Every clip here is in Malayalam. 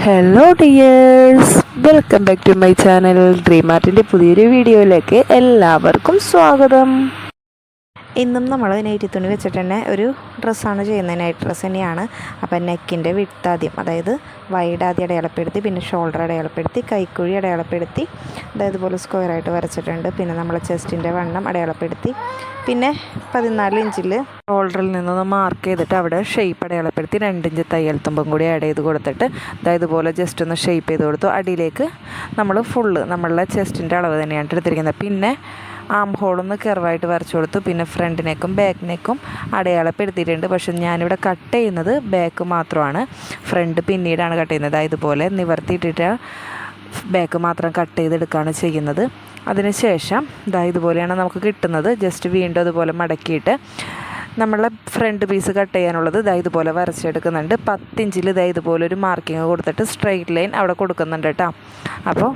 Hello dears, welcome back to my channel. Dream ആർട്ടിൻ്റെ പുതിയൊരു വീഡിയോയിലേക്ക് എല്ലാവർക്കും സ്വാഗതം. ഇന്നും നമ്മൾ നൈറ്റി തുണി വെച്ചിട്ട് തന്നെ ഒരു ഡ്രസ്സാണ് ചെയ്യുന്നത്. നൈറ്റ് ഡ്രസ്സ് തന്നെയാണ്. അപ്പം നെക്കിൻ്റെ വിഡ്ത്ത് ആദ്യം, അതായത് വൈഡ് ആദ്യം അടയാളപ്പെടുത്തി, പിന്നെ ഷോൾഡർ അടയാളപ്പെടുത്തി, കൈക്കുഴി അടയാളപ്പെടുത്തി, അതായത് പോലെ സ്ക്വയറായിട്ട് വരച്ചിട്ടുണ്ട്. പിന്നെ നമ്മൾ ചെസ്റ്റിൻ്റെ വണ്ണം അടയാളപ്പെടുത്തി, പിന്നെ 14 ഇഞ്ചിൽ ഷോൾഡറിൽ നിന്നൊന്ന് മാർക്ക് ചെയ്തിട്ട് അവിടെ ഷേപ്പ് അടയാളപ്പെടുത്തി 2 ഇഞ്ച് തയ്യൽ തുമ്പും കൂടി ആഡ് ചെയ്ത് കൊടുത്തിട്ട് അതായത് പോലെ ജസ്റ്റ് ഒന്ന് ഷേപ്പ് ചെയ്ത് കൊടുത്തു. അടിയിലേക്ക് നമ്മൾ ഫുള്ള് നമ്മളുടെ ചെസ്റ്റിൻ്റെ അളവ് തന്നെയാണ് എടുത്തിരിക്കുന്നത്. പിന്നെ ആം ഹോളൊന്ന് കെർവായിട്ട് വരച്ചു കൊടുത്തു. പിന്നെ ഫ്രണ്ട് നെക്കും ബാക്ക് നെക്കും അടയാളപ്പെടുത്തിയിട്ടുണ്ട്. പക്ഷെ ഞാനിവിടെ കട്ട് ചെയ്യുന്നത് ബാക്ക് മാത്രമാണ്, ഫ്രണ്ട് പിന്നീടാണ് കട്ട് ചെയ്യുന്നത്. ഇതുപോലെ നിവർത്തിയിട്ടിട്ട് ബാക്ക് മാത്രം കട്ട് ചെയ്തെടുക്കുകയാണ് ചെയ്യുന്നത്. അതിനുശേഷം ഇതുപോലെയാണ് നമുക്ക് കിട്ടുന്നത്. ജസ്റ്റ് വീണ്ടും അതുപോലെ മടക്കിയിട്ട് നമ്മളെ ഫ്രണ്ട് പീസ് കട്ട് ചെയ്യാനുള്ളത് ഇതുപോലെ വരച്ചെടുക്കുന്നുണ്ട്. 10 ഇഞ്ചിൽ ഇതുപോലെ ഒരു മാർക്കിങ് കൊടുത്തിട്ട് സ്ട്രെയിറ്റ് ലൈൻ അവിടെ കൊടുക്കുന്നുണ്ട് കേട്ടോ. അപ്പോൾ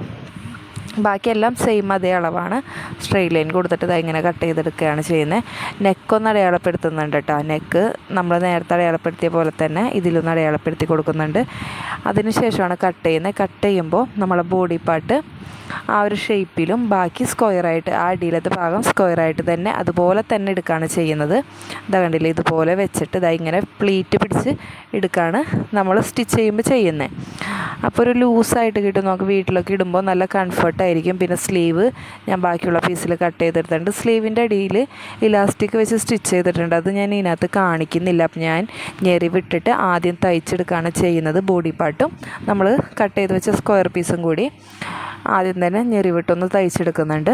ബാക്കിയെല്ലാം സെയിം അതേ അളവാണ്. സ്ട്രെയിറ്റ് ലൈൻ കൊടുത്തിട്ട് ഇങ്ങനെ കട്ട് ചെയ്തെടുക്കുകയാണ് ചെയ്യുന്നത്. നെക്കൊന്ന് അടയാളപ്പെടുത്തുന്നുണ്ട് കേട്ടോ. നെക്ക് നമ്മൾ നേരത്തെ അടയാളപ്പെടുത്തിയ പോലെ തന്നെ ഇതിലൊന്ന് അടയാളപ്പെടുത്തി കൊടുക്കുന്നുണ്ട്. അതിന് ശേഷമാണ് കട്ട് ചെയ്യുന്നത്. കട്ട് ചെയ്യുമ്പോൾ നമ്മളെ ബോഡി പാർട്ട് ആ ഒരു ഷേപ്പിലും ബാക്കി സ്ക്വയറായിട്ട്, ആ അടിയിലത്തെ ഭാഗം സ്ക്വയറായിട്ട് തന്നെ അതുപോലെ തന്നെ എടുക്കുകയാണ് ചെയ്യുന്നത്. കണ്ടില്ലേ, ഇതുപോലെ വെച്ചിട്ട് ഇങ്ങനെ പ്ലീറ്റ് പിടിച്ച് എടുക്കുകയാണ് നമ്മൾ സ്റ്റിച്ച് ചെയ്യുമ്പോൾ ചെയ്യുന്നത്. അപ്പോൾ ഒരു ലൂസായിട്ട് കിട്ടും. നമുക്ക് വീട്ടിലൊക്കെ ഇടുമ്പോൾ നല്ല കംഫർട്ടായിരിക്കും. പിന്നെ സ്ലീവ് ഞാൻ ബാക്കിയുള്ള പീസിൽ കട്ട് ചെയ്തെടുത്തിട്ടുണ്ട്. സ്ലീവിൻ്റെ അടിയിൽ ഇലാസ്റ്റിക് വെച്ച് സ്റ്റിച്ച് ചെയ്തിട്ടുണ്ട്. അത് ഞാൻ ഇതിനകത്ത് കാണിക്കുന്നില്ല. അപ്പോൾ ഞാൻ ഞെറി വിട്ടിട്ട് ആദ്യം തയ്ച്ചെടുക്കുകയാണ് ചെയ്യുന്നത്. ബോഡി പാർട്ടും നമ്മൾ കട്ട് ചെയ്ത് വെച്ച സ്ക്വയർ പീസും കൂടി ആദ്യം തന്നെ ഞെറി വിട്ടൊന്ന് തയ്ച്ചെടുക്കുന്നുണ്ട്.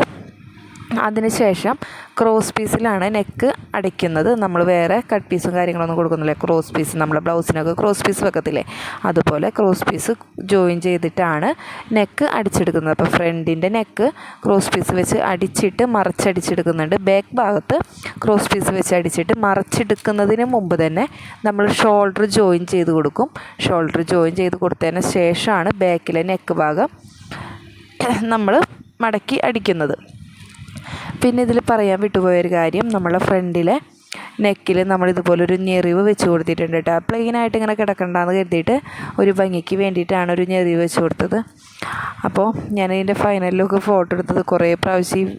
അതിനുശേഷം ക്രോസ് പീസിലാണ് നെക്ക് അടിക്കുന്നത്. നമ്മൾ വേറെ കട്ട് പീസും കാര്യങ്ങളൊന്നും കൊടുക്കുന്നില്ല. ക്രോസ് പീസ് നമ്മൾ ബ്ലൗസിനൊക്കെ ക്രോസ് പീസ് വെക്കത്തില്ലേ, അതുപോലെ ക്രോസ് പീസ് ജോയിൻ ചെയ്തിട്ടാണ് നെക്ക് അടിച്ചെടുക്കുന്നത്. അപ്പോൾ ഫ്രണ്ടിൻ്റെ നെക്ക് ക്രോസ് പീസ് വെച്ച് അടിച്ചിട്ട് മറച്ചടിച്ചെടുക്കുന്നുണ്ട്. ബാക്ക് ഭാഗത്ത് ക്രോസ് പീസ് വെച്ച് അടിച്ചിട്ട് മറച്ചെടുക്കുന്നതിന് മുമ്പ് തന്നെ നമ്മൾ ഷോൾഡർ ജോയിൻ ചെയ്ത് കൊടുക്കും. ഷോൾഡർ ജോയിൻ ചെയ്ത് കൊടുത്തതിന് ശേഷമാണ് ബാക്കിലെ നെക്ക് ഭാഗം നമ്മൾ മടക്കി അടിക്കുന്നത്. പിന്നെ ഇതിൽ പറയാൻ വിട്ടുപോയൊരു കാര്യം, നമ്മളെ ഫ്രണ്ടിലെ നെക്കിൽ നമ്മളിതുപോലൊരു ഞെറിവ് വെച്ച് കൊടുത്തിട്ടുണ്ട് കേട്ടോ. പ്ലെയിനായിട്ട് ഇങ്ങനെ കിടക്കണ്ടെന്ന് കരുതിയിട്ട് ഒരു ഭംഗിക്ക് വേണ്ടിയിട്ടാണ് ഒരു ഞെറിവ് വെച്ച് കൊടുത്തത്. അപ്പോൾ ഞാനതിൻ്റെ ഫൈനൽ ലുക്ക് ഫോട്ടോ എടുത്തത് കുറേ പ്രാവശ്യം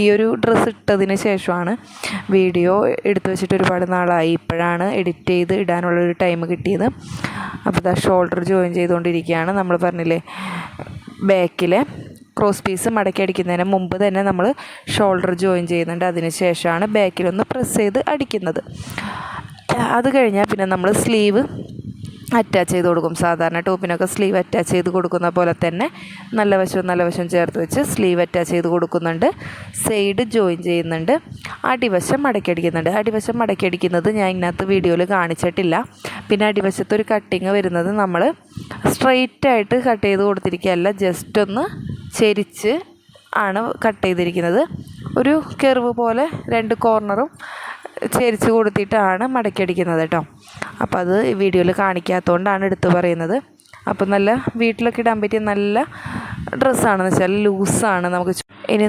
ഈ ഒരു ഡ്രസ്സ് ഇട്ടതിന് ശേഷമാണ്. വീഡിയോ എടുത്തു വെച്ചിട്ട് ഒരുപാട് നാളായി. ഇപ്പോഴാണ് എഡിറ്റ് ചെയ്ത് ഇടാനുള്ളൊരു ടൈം കിട്ടിയത്. അപ്പോൾ ഷോൾഡർ ജോയിൻ ചെയ്തുകൊണ്ടിരിക്കുകയാണ്. നമ്മൾ പറഞ്ഞില്ലേ, ബാക്കിലെ ക്രോസ് പീസ് മടക്കി അടിക്കുന്നതിന് മുമ്പ് തന്നെ നമ്മൾ ഷോൾഡർ ജോയിൻ ചെയ്യുന്നുണ്ട്. അതിന് ശേഷമാണ് ബാക്കിലൊന്ന് പ്രസ് ചെയ്ത് അടിക്കുന്നത്. അത് കഴിഞ്ഞാൽ പിന്നെ നമ്മൾ സ്ലീവ് അറ്റാച്ച് ചെയ്ത് കൊടുക്കും. സാധാരണ ടോപ്പിനൊക്കെ സ്ലീവ് അറ്റാച്ച് ചെയ്ത് കൊടുക്കുന്ന പോലെ തന്നെ നല്ല വശം ചേർത്ത് വെച്ച് സ്ലീവ് അറ്റാച്ച് ചെയ്ത് കൊടുക്കുന്നുണ്ട്. സൈഡ് ജോയിൻ ചെയ്യുന്നുണ്ട്. അടിവശം മടക്കിയടിക്കുന്നുണ്ട്. അടിവശം മടക്കിയടിക്കുന്നത് ഞാൻ ഇതിനകത്ത് വീഡിയോയിൽ കാണിച്ചിട്ടില്ല. പിന്നെ അടിവശത്തൊരു കട്ടിങ് വരുന്നത് നമ്മൾ സ്ട്രെയിറ്റായിട്ട് കട്ട് ചെയ്ത് കൊടുത്തിരിക്കുകയല്ല, ജസ്റ്റ് ഒന്ന് ചെരിച്ച് ആണ് കട്ട് ചെയ്തിരിക്കുന്നത്. ഒരു കെർവ് പോലെ 2 കോർണറും ചെരിച്ച് കൊടുത്തിട്ടാണ് മടക്കിയടിക്കുന്നത് കേട്ടോ. അപ്പോൾ അത് വീഡിയോയിൽ കാണിക്കാത്തതുകൊണ്ടാണ് എടുത്തു പറയുന്നത്. അപ്പോൾ നല്ല വീട്ടിലൊക്കെ ഇടാൻ പറ്റിയ നല്ല ഡ്രസ്സാണെന്ന് വെച്ചാൽ ലൂസാണ്.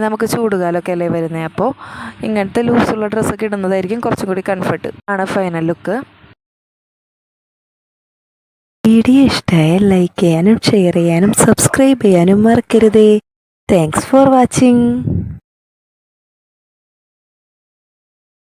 നമുക്ക് ചൂടുകാലമൊക്കെ അല്ലേ വരുന്നത്. അപ്പോൾ ഇങ്ങനത്തെ ലൂസുള്ള ഡ്രസ്സൊക്കെ ഇടുന്നതായിരിക്കും കുറച്ചും കൂടി കംഫർട്ട്. ആണ് ഫൈനൽ ലുക്ക്. വീഡിയോ ഇഷ്ടമായാൽ ലൈക്ക് ചെയ്യാനും ഷെയർ ചെയ്യാനും സബ്സ്ക്രൈബ് ചെയ്യാനും മറക്കരുതേ. Thanks for watching.